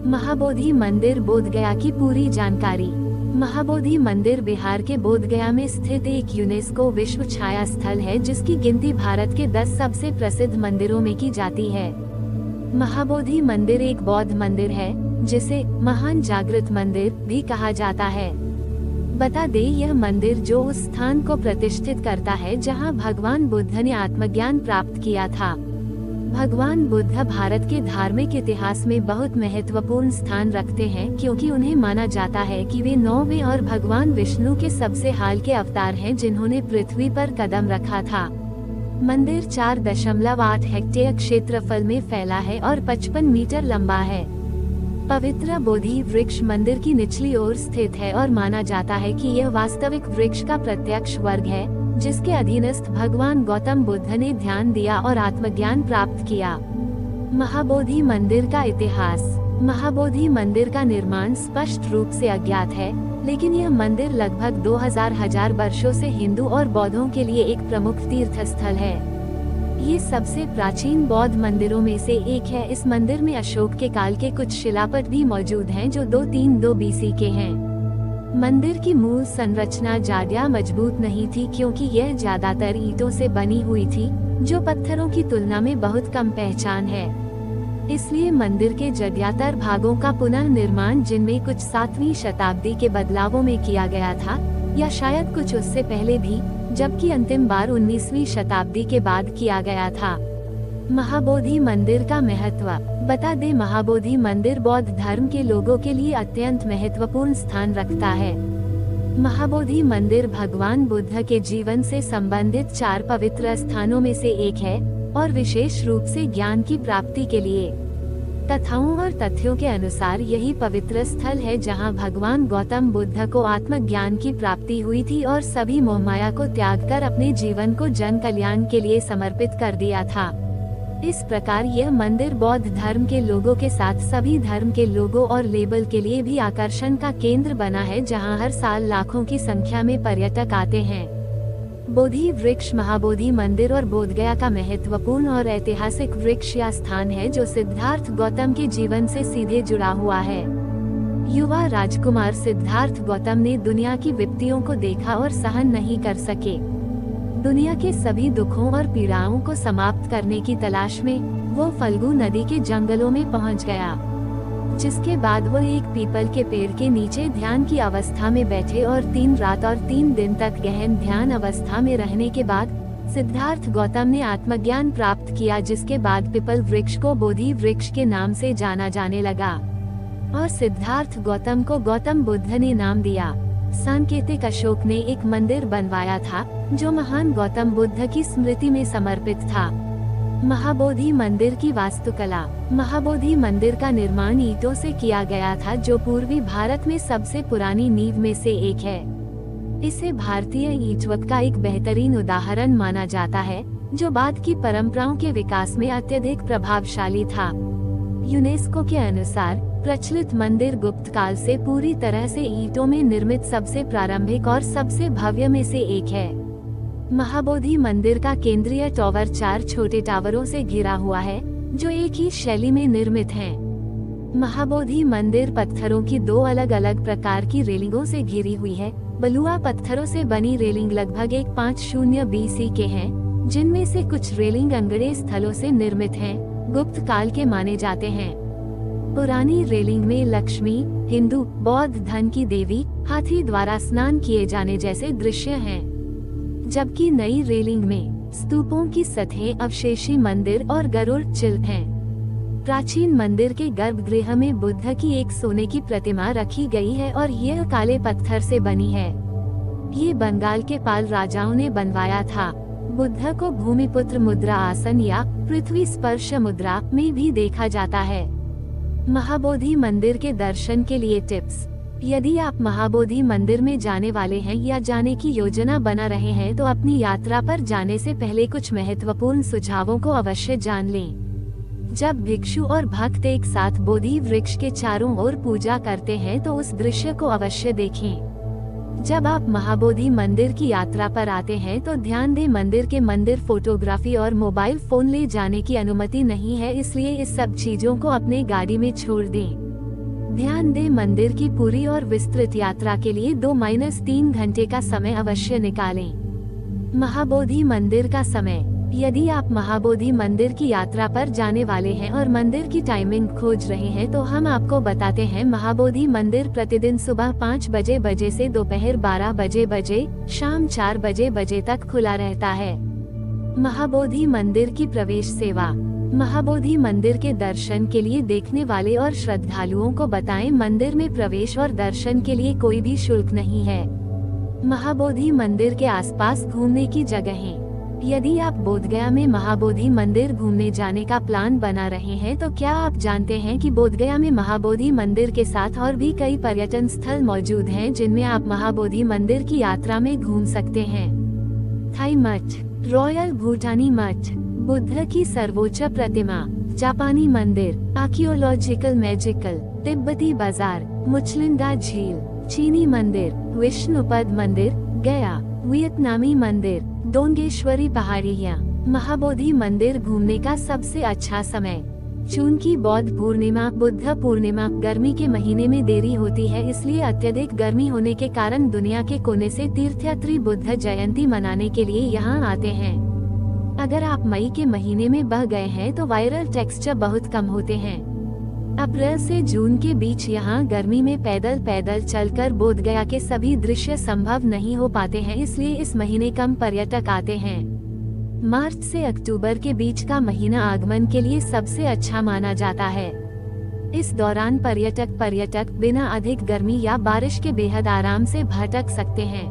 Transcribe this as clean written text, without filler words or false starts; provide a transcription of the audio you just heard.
महाबोधि मंदिर बोधगया की पूरी जानकारी। महाबोधि मंदिर बिहार के बोधगया में स्थित एक यूनेस्को विश्व छाया स्थल है, जिसकी गिनती भारत के 10 सबसे प्रसिद्ध मंदिरों में की जाती है। महाबोधि मंदिर एक बौद्ध मंदिर है, जिसे महान जागृत मंदिर भी कहा जाता है। बता दें, यह मंदिर जो उस स्थान को प्रतिष्ठित करता है जहां भगवान बुद्ध ने आत्मज्ञान प्राप्त किया था। भगवान बुद्ध भारत के धार्मिक इतिहास में बहुत महत्वपूर्ण स्थान रखते हैं, क्योंकि उन्हें माना जाता है कि वे 9वें और भगवान विष्णु के सबसे हाल के अवतार हैं जिन्होंने पृथ्वी पर कदम रखा था। मंदिर 4.8 हेक्टेयर क्षेत्रफल में फैला है और 55 मीटर लंबा है। पवित्र बोधि वृक्ष मंदिर की निचली ओर स्थित है और माना जाता है कि यह वास्तविक वृक्ष का प्रत्यक्ष वर्ग है, जिसके अधीनस्थ भगवान गौतम बुद्ध ने ध्यान दिया और आत्मज्ञान प्राप्त किया। महाबोधि मंदिर का इतिहास। महाबोधि मंदिर का निर्माण स्पष्ट रूप से अज्ञात है, लेकिन यह मंदिर लगभग 2000 वर्षों से हिंदू और बौद्धों के लिए एक प्रमुख तीर्थ स्थल है। ये सबसे प्राचीन बौद्ध मंदिरों में से एक है। इस मंदिर में अशोक के काल के कुछ शिलापट भी मौजूद हैं, जो 232 BC के हैं। मंदिर की मूल संरचना ज्यादा मजबूत नहीं थी, क्योंकि यह ज्यादातर ईंटों से बनी हुई थी, जो पत्थरों की तुलना में बहुत कम पहचान है। इसलिए मंदिर के ज्यादातर भागों का पुनर्निर्माण, जिनमें कुछ 7वीं शताब्दी के बदलावों में किया गया था, या शायद कुछ उससे पहले भी, जबकि अंतिम बार 19वीं शताब्दी के बाद किया गया था। महाबोधि मंदिर का महत्व। बता दें, महाबोधि मंदिर बौद्ध धर्म के लोगों के लिए अत्यंत महत्वपूर्ण स्थान रखता है। महाबोधि मंदिर भगवान बुद्ध के जीवन से संबंधित 4 पवित्र स्थानों में से एक है, और विशेष रूप से ज्ञान की प्राप्ति के लिए। कथाओं और तथ्यों के अनुसार यही पवित्र स्थल है जहां भगवान गौतम बुद्ध को आत्मज्ञान की प्राप्ति हुई थी और सभी मोहमाया को त्याग कर अपने जीवन को जन कल्याण के लिए समर्पित कर दिया था। इस प्रकार यह मंदिर बौद्ध धर्म के लोगों के साथ सभी धर्म के लोगों और लेबल के लिए भी आकर्षण का केंद्र बना है, जहां हर साल लाखों की संख्या में पर्यटक आते हैं। बोधि वृक्ष। महाबोधि मंदिर और बोधगया का महत्वपूर्ण और ऐतिहासिक वृक्ष या स्थान है, जो सिद्धार्थ गौतम के जीवन से सीधे जुड़ा हुआ है। युवा राजकुमार सिद्धार्थ गौतम ने दुनिया की विपत्तियों को देखा और सहन नहीं कर सके। दुनिया के सभी दुखों और पीड़ाओं को समाप्त करने की तलाश में वो फल्गु नदी के जंगलों में पहुंच गया, जिसके बाद वो एक पीपल के पेड़ के नीचे ध्यान की अवस्था में बैठे और 3 रात और 3 दिन तक गहन ध्यान अवस्था में रहने के बाद सिद्धार्थ गौतम ने आत्मज्ञान प्राप्त किया, जिसके बाद पीपल वृक्ष को बोधि वृक्ष के नाम से जाना जाने लगा और सिद्धार्थ गौतम को गौतम बुद्ध ने नाम दिया। सांकेतिक अशोक ने एक मंदिर बनवाया था, जो महान गौतम बुद्ध की स्मृति में समर्पित था। महाबोधि मंदिर की वास्तुकला। महाबोधि मंदिर का निर्माण ईंटों से किया गया था, जो पूर्वी भारत में सबसे पुरानी नींव में से एक है। इसे भारतीय ईंटवर्क का एक बेहतरीन उदाहरण माना जाता है, जो बाद की परंपराओं के विकास में अत्यधिक प्रभावशाली था। यूनेस्को के अनुसार प्रचलित मंदिर गुप्त काल से पूरी तरह से ईंटों में निर्मित सबसे प्रारंभिक और सबसे भव्य में से एक है। महाबोधि मंदिर का केंद्रीय टावर 4 छोटे टावरों से घिरा हुआ है, जो एक ही शैली में निर्मित हैं। महाबोधि मंदिर पत्थरों की 2 अलग अलग प्रकार की रेलिंगों से घिरी हुई है। बलुआ पत्थरों से बनी रेलिंग लगभग 150 BC के हैं, जिनमें से कुछ रेलिंग अंगड़े स्थलों से निर्मित हैं, गुप्त काल के माने जाते हैं। पुरानी रेलिंग में लक्ष्मी, हिंदू बौद्ध धन की देवी, हाथी द्वारा स्नान किए जाने जैसे दृश्य हैं, जबकि नई रेलिंग में स्तूपों की सतहें, अवशेषी मंदिर और गरुड़ चिल हैं। प्राचीन मंदिर के गर्भगृह में बुद्ध की एक सोने की प्रतिमा रखी गई है और यह काले पत्थर से बनी है। ये बंगाल के पाल राजाओं ने बनवाया था। बुद्ध को भूमिपुत्र मुद्रा आसन या पृथ्वी स्पर्श मुद्रा में भी देखा जाता है। महाबोधि मंदिर के दर्शन के लिए टिप्स। यदि आप महाबोधि मंदिर में जाने वाले हैं या जाने की योजना बना रहे हैं, तो अपनी यात्रा पर जाने से पहले कुछ महत्वपूर्ण सुझावों को अवश्य जान लें। जब भिक्षु और भक्त एक साथ बोधि वृक्ष के चारों ओर पूजा करते हैं, तो उस दृश्य को अवश्य देखें। जब आप महाबोधि मंदिर की यात्रा पर आते हैं, तो ध्यान दें, मंदिर के मंदिर फोटोग्राफी और मोबाइल फोन ले जाने की अनुमति नहीं है, इसलिए इस सब चीजों को अपने गाड़ी में छोड़ दें। ध्यान दें, मंदिर की पूरी और विस्तृत यात्रा के लिए 2-3 घंटे का समय अवश्य निकालें। महाबोधि मंदिर का समय। यदि आप महाबोधि मंदिर की यात्रा पर जाने वाले हैं और मंदिर की टाइमिंग खोज रहे हैं तो हम आपको बताते हैं। महाबोधि मंदिर प्रतिदिन सुबह 5 बजे से दोपहर 12 बजे शाम 4 बजे तक खुला रहता है। महाबोधि मंदिर की प्रवेश सेवा। महाबोधि मंदिर के दर्शन के लिए देखने वाले और श्रद्धालुओं को बताएं, मंदिर में प्रवेश और दर्शन के लिए कोई भी शुल्क नहीं है। महाबोधि मंदिर के आसपास घूमने की जगहें। यदि आप बोधगया में महाबोधि मंदिर घूमने जाने का प्लान बना रहे हैं तो क्या आप जानते हैं कि बोधगया में महाबोधि मंदिर के साथ और भी कई पर्यटन स्थल मौजूद हैं जिनमें आप महाबोधि मंदिर की यात्रा में घूम सकते हैं। थाई मठ, रॉयल भूटानी मठ, बुद्ध की सर्वोच्च प्रतिमा, जापानी मंदिर, आर्कियोलॉजिकल मैजिकल, तिब्बती बाजार, मुचलिंदा झील, चीनी मंदिर, विष्णुपद मंदिर, गया, वियतनामी मंदिर, डोंगेश्वरी पहाड़ियाँ। महाबोधि मंदिर घूमने का सबसे अच्छा समय। चूंकि बौद्ध पूर्णिमा, बुद्ध पूर्णिमा गर्मी के महीने में देरी होती है, इसलिए अत्यधिक गर्मी होने के कारण दुनिया के कोने से तीर्थयात्री बुद्ध जयंती मनाने के लिए यहाँ आते हैं। अगर आप मई के महीने में बह गए हैं तो वायरल टेक्सचर बहुत कम होते हैं। अप्रैल से जून के बीच यहाँ गर्मी में पैदल चलकर बोधगया के सभी दृश्य संभव नहीं हो पाते हैं, इसलिए इस महीने कम पर्यटक आते हैं। मार्च से अक्टूबर के बीच का महीना आगमन के लिए सबसे अच्छा माना जाता है। इस दौरान पर्यटक बिना अधिक गर्मी या बारिश के बेहद आराम से भटक सकते हैं।